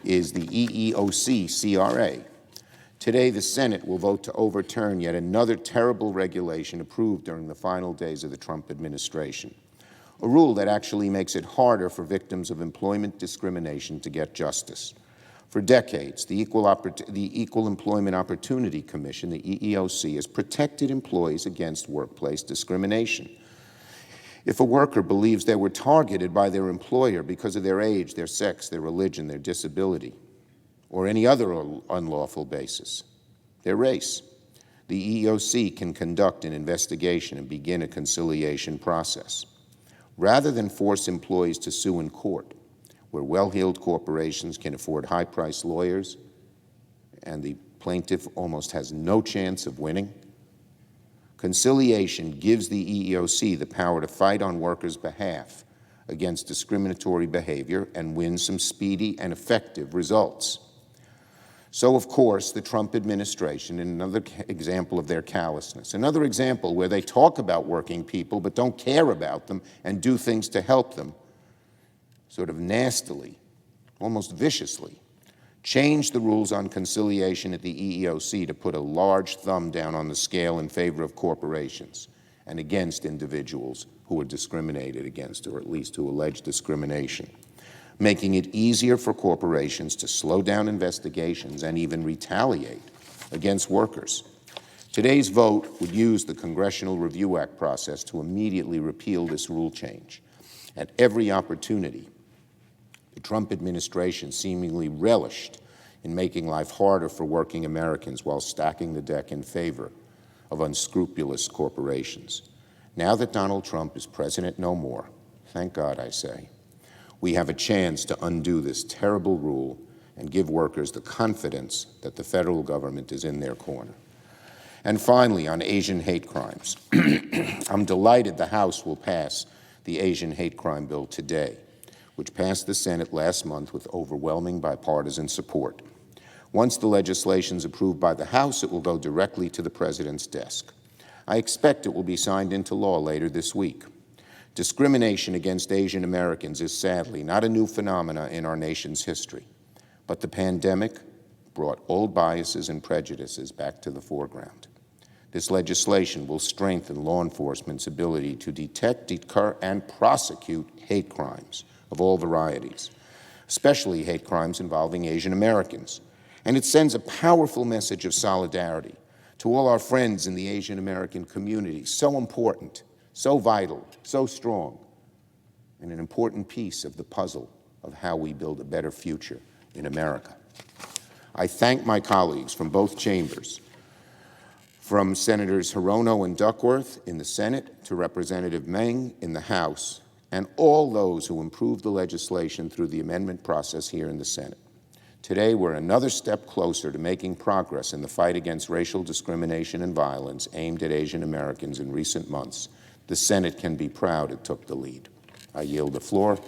is the EEOC CRA. Today, the Senate will vote to overturn yet another terrible regulation approved during the final days of the Trump administration, a rule that actually makes it harder for victims of employment discrimination to get justice. For decades, the Equal Employment Opportunity Commission, the EEOC, has protected employees against workplace discrimination. If a worker believes they were targeted by their employer because of their age, their sex, their religion, their disability, or any other unlawful basis, their race, the EEOC can conduct an investigation and begin a conciliation process. Rather than force employees to sue in court, where well-heeled corporations can afford high-priced lawyers and the plaintiff almost has no chance of winning, conciliation gives the EEOC the power to fight on workers' behalf against discriminatory behavior and win some speedy and effective results. So, of course, the Trump administration, in another example of their callousness, another example where they talk about working people but don't care about them and do things to help them, sort of nastily, almost viciously, changed the rules on conciliation at the EEOC to put a large thumb down on the scale in favor of corporations and against individuals who are discriminated against, or at least who allege discrimination, making it easier for corporations to slow down investigations and even retaliate against workers. Today's vote would use the Congressional Review Act process to immediately repeal this rule change. At every opportunity, the Trump administration seemingly relished in making life harder for working Americans while stacking the deck in favor of unscrupulous corporations. Now that Donald Trump is president no more, thank God I say, we have a chance to undo this terrible rule and give workers the confidence that the federal government is in their corner. And finally, on Asian hate crimes, I'm delighted the House will pass the Asian hate crime bill today, which passed the Senate last month with overwhelming bipartisan support. Once the legislation is approved by the House, it will go directly to the President's desk. I expect it will be signed into law later this week. Discrimination against Asian Americans is sadly not a new phenomenon in our nation's history, but the pandemic brought old biases and prejudices back to the foreground. This legislation will strengthen law enforcement's ability to detect, deter, and prosecute hate crimes of all varieties, especially hate crimes involving Asian Americans. And it sends a powerful message of solidarity to all our friends in the Asian American community, so important, so vital, so strong, and an important piece of the puzzle of how we build a better future in America. I thank my colleagues from both chambers, from Senators Hirono and Duckworth in the Senate to Representative Meng in the House, and all those who improved the legislation through the amendment process here in the Senate. Today, we're another step closer to making progress in the fight against racial discrimination and violence aimed at Asian Americans in recent months. The Senate can be proud it took the lead. I yield the floor